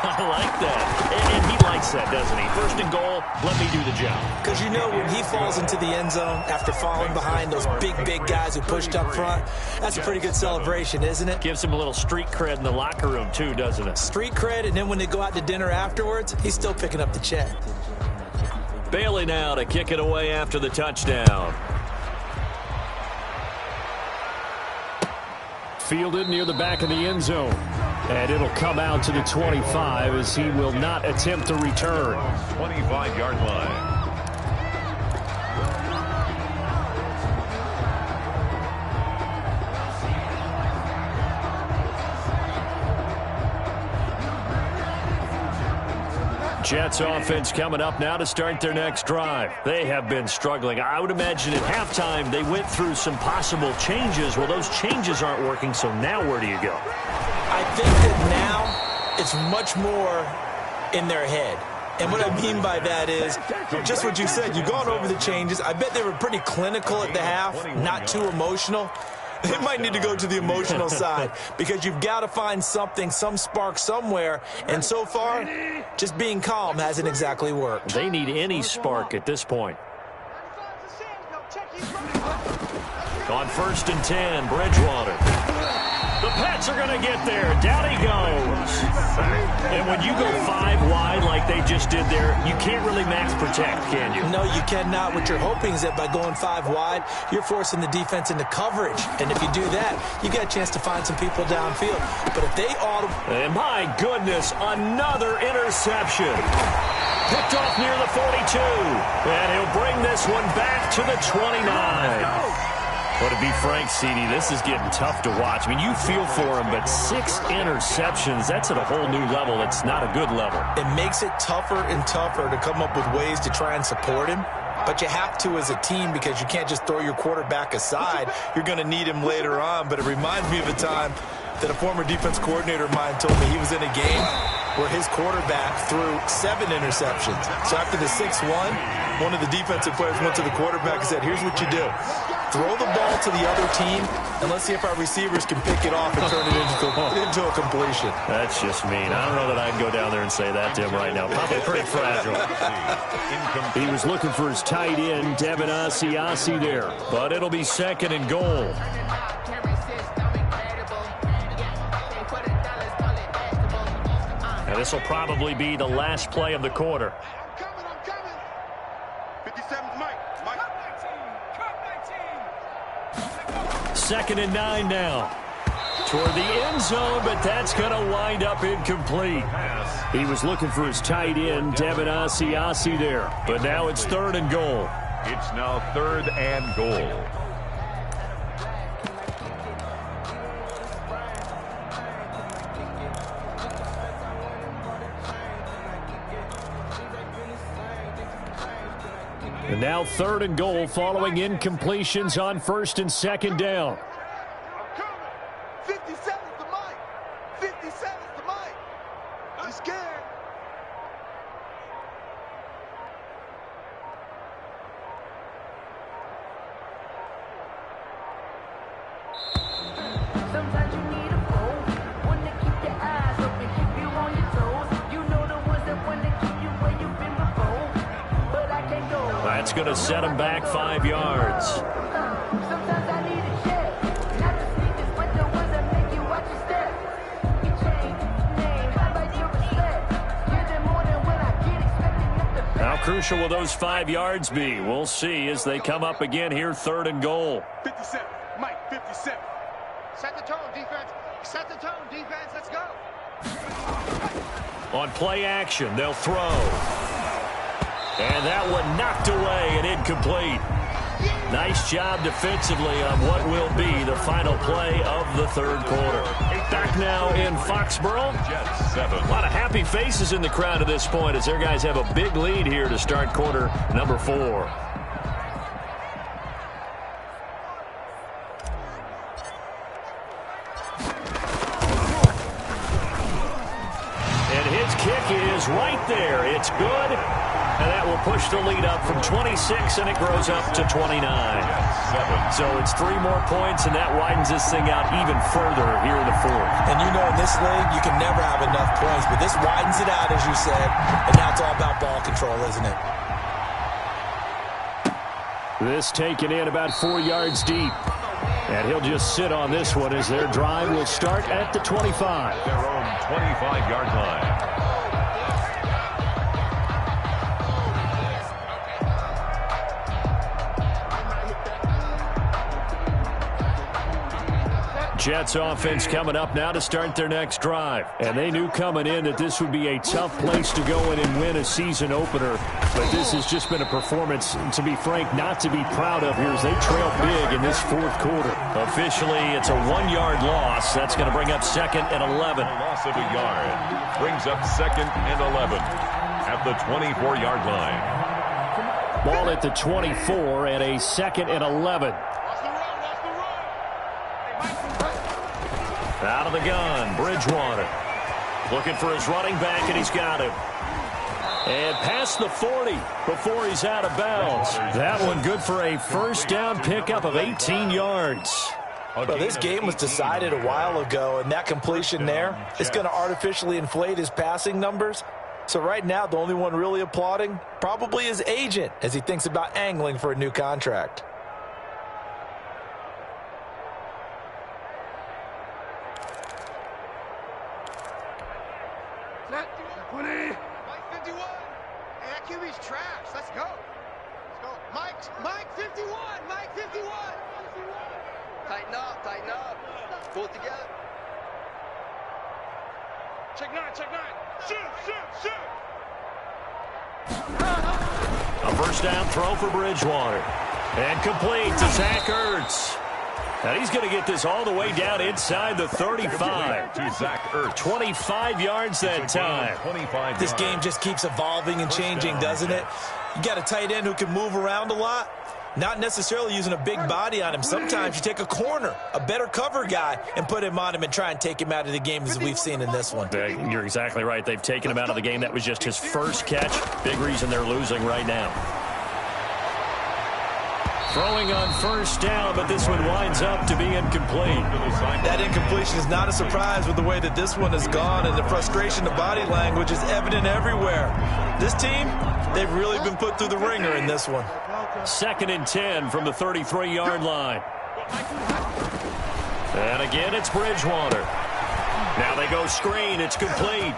I like that. And he likes that, doesn't he? 1st and goal, let me do the job. Because you know when he falls into the end zone after falling behind those big guys who pushed up front, that's a pretty good celebration, isn't it? Gives him a little street cred in the locker room, too, doesn't it? Street cred, and then when they go out to dinner afterwards, he's still picking up the check. Bailey now to kick it away after the touchdown. Fielded near the back of the end zone. And it'll come out to the 25 as he will not attempt to return. 25-yard line. Jets offense coming up now to start their next drive. They have been struggling. I would imagine at halftime they went through some possible changes. Well, those changes aren't working, so now where do you go? I think that now it's much more in their head. And what I mean by that is just what you said. You've gone over the changes. I bet they were pretty clinical at the half, not too emotional. They might need to go to the emotional side because you've got to find something, some spark somewhere. And so far, just being calm hasn't exactly worked. They need any spark at this point. On 1st and 10, Bridgewater. The Pats are going to get there. Down he goes. And when you go 5 wide like they just did there, you can't really max protect, can you? No, you cannot. What you're hoping is that by going 5 wide, you're forcing the defense into coverage. And if you do that, you got a chance to find some people downfield. But if they auto... And my goodness, another interception. Picked off near the 42. And he'll bring this one back to the 29. But to be frank, CD, this is getting tough to watch. I mean, you feel for him, but 6 interceptions, that's at a whole new level. It's not a good level. It makes it tougher and tougher to come up with ways to try and support him. But you have to as a team because you can't just throw your quarterback aside. You're going to need him later on. But it reminds me of a time that a former defense coordinator of mine told me he was in a game where his quarterback threw 7 interceptions. So after the 6th one of the defensive players went to the quarterback and said, here's what you do. Throw the ball to the other team, and let's see if our receivers can pick it off and turn it into a completion. That's just mean. I don't know that I'd go down there and say that to him right now. Probably pretty fragile. He was looking for his tight end, Devin Asiasi there. But it'll be 2nd and goal. And this will probably be the last play of the quarter. I'm coming. 57's Mike. 2nd and 9 now. Toward the end zone, but that's going to wind up incomplete. He was looking for his tight end, Devin Asiasi there. But now it's 3rd and goal. It's now 3rd and goal. And now 3rd and goal following incompletions on 1st and 2nd down. I'm coming. 57's the Mike. 57's the Mike. I'm scared. Sometimes you need a phone, one to keep your eyes open, keep you on your toes. You know the ones that want to keep you where you've been before, but I can't go. That's going to set him back 5 yards. Sometimes I need a check, not the sneakers, but the ones that make you watch your step. You change name, how about your respect? Give them more than what I get, expecting them to. How crucial will those 5 yards be? We'll see as they come up again here, 3rd and goal. 57. Mike, 57. Set the tone, defense. Set the tone, defense. Let's go. On play action, they'll throw. And that one knocked away and incomplete. Nice job defensively on what will be the final play of the third quarter. Back now in Foxborough. A lot of happy faces in the crowd at this point as their guys have a big lead here to start quarter number 4. And his kick is right there. It's good. And that will push the lead up from 26, and it grows up to 29. So it's 3 more points, and that widens this thing out even further here in the fourth. And you know in this league, you can never have enough points, but this widens it out, as you said, and now it's all about ball control, isn't it? This taken in about 4 yards deep. And he'll just sit on this one as their drive will start at the 25. Their own 25-yard line. Jets offense coming up now to start their next drive. And they knew coming in that this would be a tough place to go in and win a season opener. But this has just been a performance, to be frank, not to be proud of here as they trail big in this fourth quarter. Officially, it's a 1-yard loss. That's going to bring up 2nd and 11. A loss of a yard brings up 2nd and 11 at the 24-yard line. Ball at the 24 and a 2nd and 11. Out of the gun, Bridgewater. Looking for his running back, and he's got him. And past the 40 before he's out of bounds. That one good for a first down pickup of 18 yards. Well, this game was decided a while ago, and that completion there is going to artificially inflate his passing numbers. So right now, the only one really applauding probably his agent as he thinks about angling for a new contract. Tighten up. Pull it together. Check 9. Shoot. A first down throw for Bridgewater. And complete to Zach Ertz. And he's going to get this all the way down inside the 35. To Zach Ertz. 25 yards that time. This game just keeps evolving and changing, doesn't it? You got a tight end who can move around a lot. Not necessarily using a big body on him. Sometimes you take a corner, a better cover guy, and put him on him and try and take him out of the game as we've seen in this one. You're exactly right. They've taken him out of the game. That was just his first catch. Big reason they're losing right now. Throwing on first down, but this one winds up to be incomplete. That incompletion is not a surprise with the way that this one has gone, and the frustration of body language is evident everywhere. This team, they've really been put through the ringer in this one. 2nd and 10 from the 33-yard line. And again, it's Bridgewater. Now they go screen. It's complete.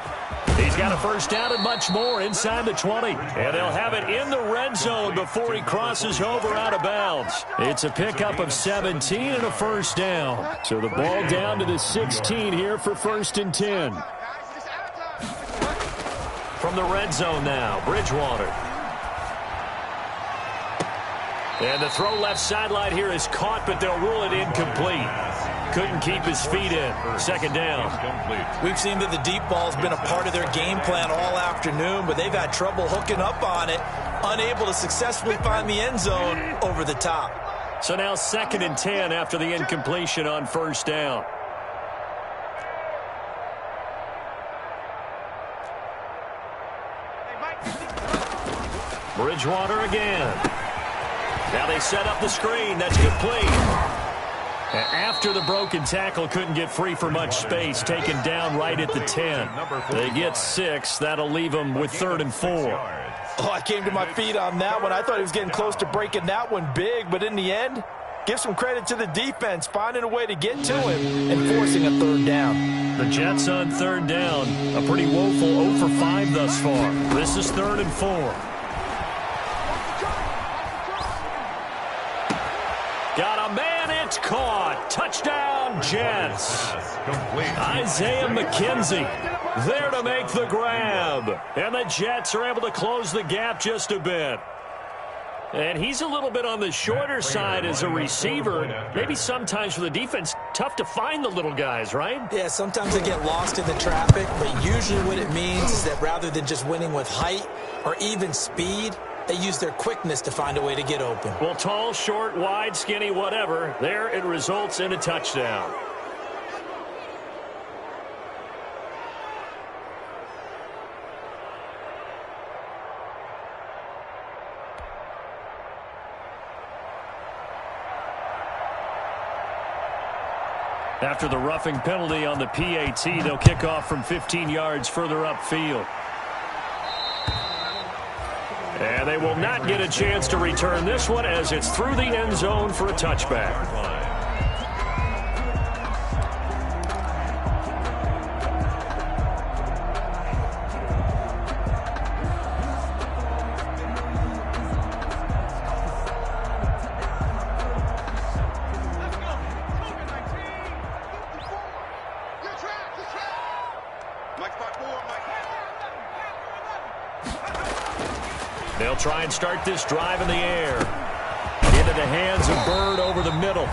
He's got a first down and much more inside the 20. And they'll have it in the red zone before he crosses over out of bounds. It's a pickup of 17 and a first down. So the ball down to the 16 here for 1st and 10. From the red zone now, Bridgewater. And the throw left sideline here is caught, but they'll rule it incomplete. Couldn't keep his feet in. 2nd down. We've seen that the deep ball's been a part of their game plan all afternoon, but they've had trouble hooking up on it, unable to successfully find the end zone over the top. So now 2nd and 10 after the incompletion on first down. Bridgewater again. Now they set up the screen. That's complete. After the broken tackle, couldn't get free for much space. Taken down right at the 10. They get 6. That'll leave them with 3rd and 4. Oh, I came to my feet on that one. I thought he was getting close to breaking that one big, but in the end, give some credit to the defense, finding a way to get to him and forcing a 3rd down. The Jets on 3rd down. A pretty woeful 0 for 5 thus far. This is 3rd and 4. Got a man, it's caught. Touchdown, Jets. Isaiah McKenzie there to make the grab. And the Jets are able to close the gap just a bit. And he's a little bit on the shorter side as a receiver. Maybe sometimes for the defense, tough to find the little guys, right? Yeah, sometimes they get lost in the traffic, but usually what it means is that rather than just winning with height or even speed, they use their quickness to find a way to get open. Well, tall, short, wide, skinny, whatever, there it results in a touchdown. After the roughing penalty on the PAT, they'll kick off from 15 yards further upfield. And they will not get a chance to return this one as it's through the end zone for a touchback. They'll try and start this drive in the air. Into the hands of Bird over the middle.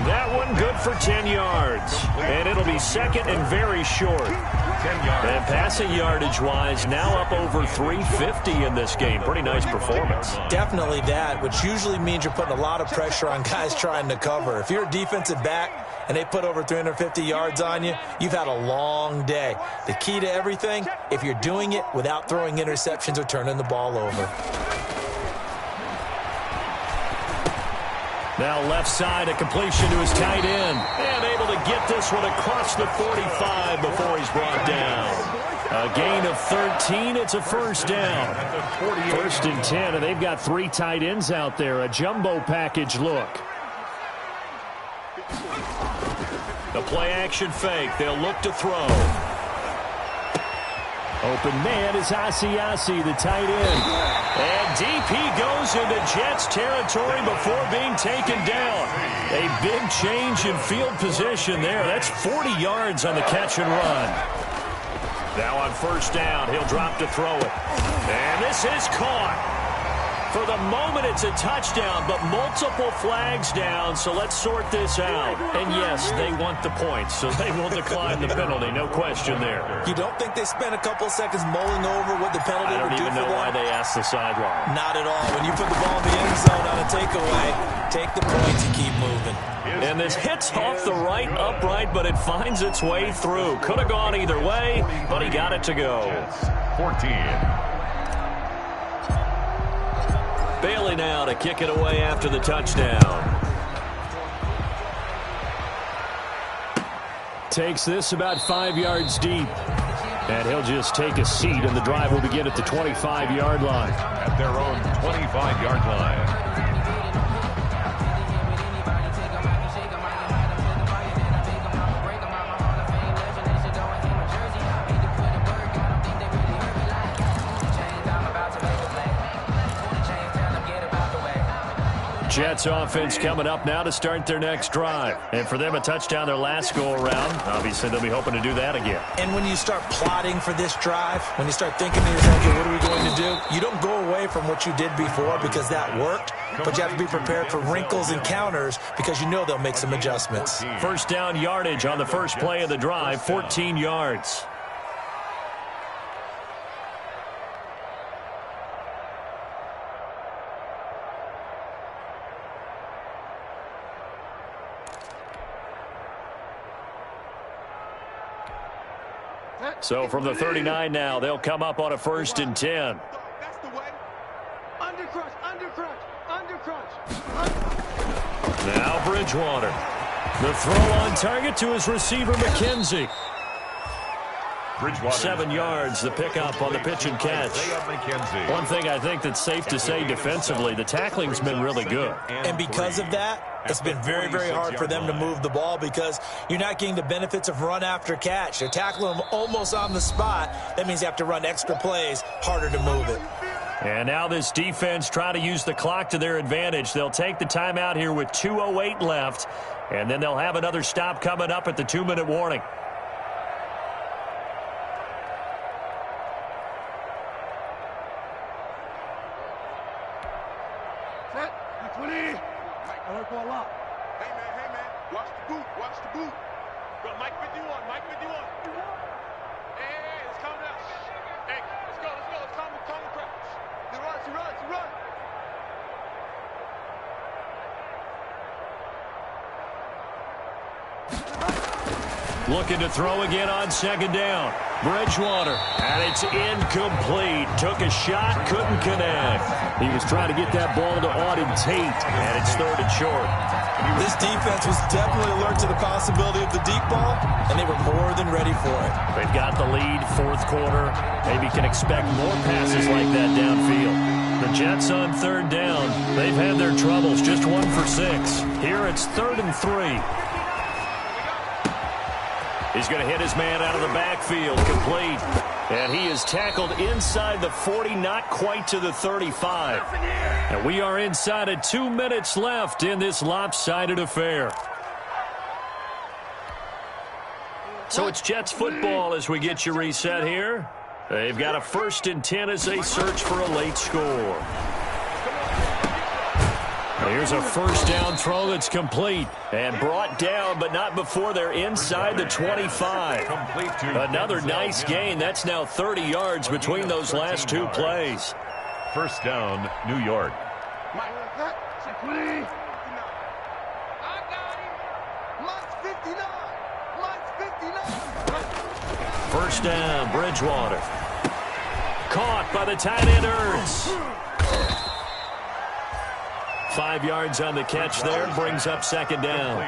That one good for 10 yards. And it'll be second and very short. 10 yards. And passing yardage-wise, now up over 350 in this game. Pretty nice performance. Definitely that, which usually means you're putting a lot of pressure on guys trying to cover. If you're a defensive back and they put over 350 yards on you, you've had a long day. The key to everything, if you're doing it without throwing interceptions or turning the ball over. Now left side, a completion to his tight end. And able to get this one across the 45 before he's brought down. A gain of 13. It's a first down. First and 10, and they've got 3 tight ends out there. A jumbo package look. The play-action fake. They'll look to throw. Open man is Asiasi, the tight end. And deep he goes into Jets territory before being taken down. A big change in field position there. That's 40 yards on the catch and run. Now on first down, he'll drop to throw it. And this is caught. For the moment, it's a touchdown, but multiple flags down, so let's sort this out. And yes, they want the points, so they will decline the penalty, no question there. You don't think they spent a couple seconds mulling over what the penalty would do for them? I don't even know why they asked the sideline. Not at all. When you put the ball in the end zone on a takeaway, take the points and keep moving. And this hits off the right upright, but it finds its way through. Could have gone either way, but he got it to go. 14. Bailey now to kick it away after the touchdown. Takes this about 5 yards deep. And he'll just take a seat, and the drive will begin at the 25-yard line. At their own 25-yard line. Jets offense coming up now to start their next drive. And for them, a touchdown their last go-around. Obviously, they'll be hoping to do that again. And when you start plotting for this drive, when you start thinking to yourself, okay, what are we going to do? You don't go away from what you did before because that worked, but you have to be prepared for wrinkles and counters because you know they'll make some adjustments. First down yardage on the first play of the drive, 14 yards. So from the 39 now, they'll come up on a first and 10. That's the way. Undercrunch, undercrunch, undercrunch. Now Bridgewater. The throw on target to his receiver, McKenzie. 7 yards, the pickup on the pitch and catch. One thing I think that's safe to say defensively, the tackling's been really good. And because of that, it's been very, very hard for them to move the ball because you're not getting the benefits of run after catch. They're tackling them almost on the spot. That means you have to run extra plays, harder to move it. And now this defense trying to use the clock to their advantage. They'll take the timeout here with 2:08 left, and then they'll have another stop coming up at the 2-minute warning. Set. 20. I like for a lot. Hey, man. Watch the boot. Watch the boot. Go, Mike 51. Mike 51. Hey, let's calm down. Hey, let's go. Let's calm the crowd. He runs. Looking to throw again on second down. Bridgewater, and it's incomplete. Took a shot, couldn't connect. He was trying to get that ball to Auden Tate, and it's third and short. This defense was definitely alert to the possibility of the deep ball, and they were more than ready for it. They've got the lead, fourth quarter. Maybe can expect more passes like that downfield. The Jets on third down. They've had their troubles, just 1 for 6. Here it's 3rd and 3. He's going to hit his man out of the backfield, complete. And he is tackled inside the 40, not quite to the 35. And we are inside of 2 minutes left in this lopsided affair. So it's Jets football as we get you reset here. They've got a 1st and 10 as they search for a late score. Here's a first down throw that's complete and brought down, but not before they're inside the 25. Another nice gain. That's now 30 yards between those last 2 plays. First down, New York. First down, Bridgewater. Caught by the tight end, Ertz. 5 yards on the catch there, brings up second down.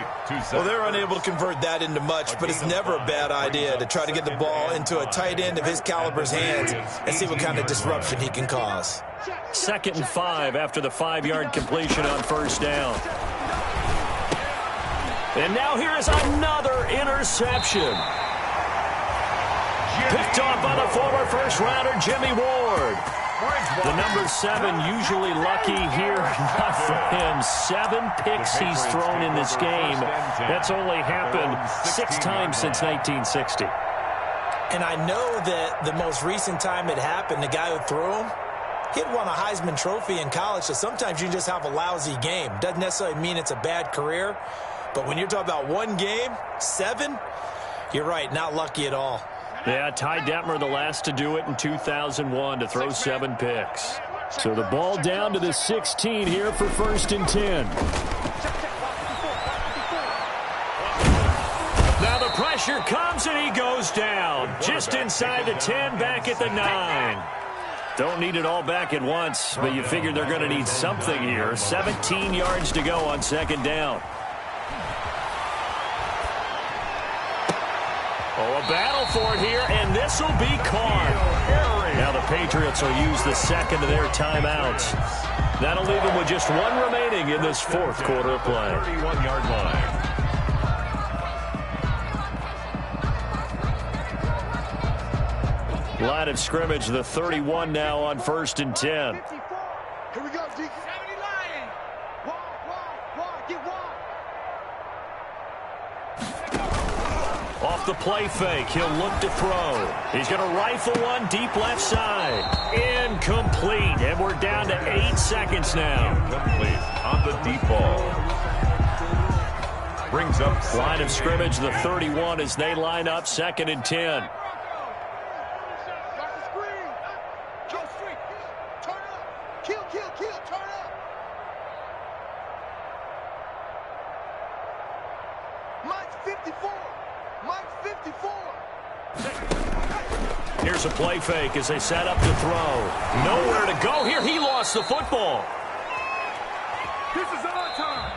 Well, they're unable to convert that into much, but it's never a bad idea to try to get the ball into a tight end of his caliber's hands and see what kind of disruption he can cause. 2nd and 5 after the 5-yard completion on first down. And now here is another interception. Picked off by the former first-rounder Jimmy Ward. The number 7 usually lucky here, not for him. 7 picks he's thrown in this game. That's only happened 6 times since 1960. And I know that the most recent time it happened, the guy who threw him, he'd won a Heisman Trophy in college, so sometimes you just have a lousy game. Doesn't necessarily mean it's a bad career, but when you're talking about one game, 7, you're right, not lucky at all. Yeah, Ty Detmer, the last to do it in 2001, to throw 7 picks. So the ball down to the 16 here for 1st and 10. Now the pressure comes and he goes down. Just inside the 10, back at the 9. Don't need it all back at once, but you figure they're going to need something here. 17 yards to go on 2nd down. Oh, a battle for it here, and this will be caught. Now the Patriots will use the second of their timeouts. That'll leave them with just 1 remaining in this 4th quarter of play. 31-yard line. Line of scrimmage, the 31 now on 1st and 10. Here we go, D. Get wide. Off the play fake, he'll look to throw. He's going to rifle one deep left side. Incomplete, and we're down to 8 seconds now. Incomplete on the deep ball. Brings up Line of scrimmage, the 31 as they line up 2nd and 10. Here's a play fake as they set up to throw. Nowhere to go here. He lost the football. This is our time.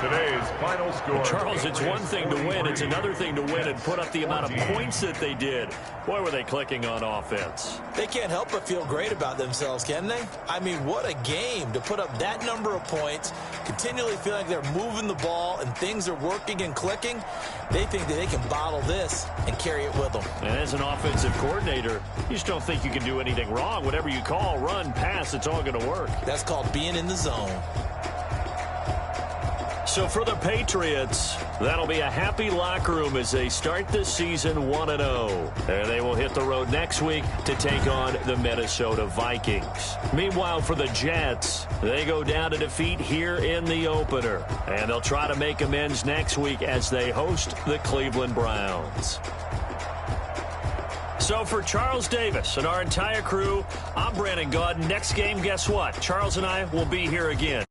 today's final score. Charles, it's one thing to win. It's another thing to win and put up the amount of points that they did. Boy, were they clicking on offense. They can't help but feel great about themselves, can they? I mean, what a game to put up that number of points, continually feel like they're moving the ball and things are working and clicking. They think that they can bottle this and carry it with them. And as an offensive coordinator, you just don't think you can do anything wrong. Whatever you call, run, pass, it's all going to work. That's called being in the zone. So for the Patriots, that'll be a happy locker room as they start this season 1-0. And they will hit the road next week to take on the Minnesota Vikings. Meanwhile, for the Jets, they go down to defeat here in the opener. And they'll try to make amends next week as they host the Cleveland Browns. So for Charles Davis and our entire crew, I'm Brandon Gaudin. Next game, guess what? Charles and I will be here again.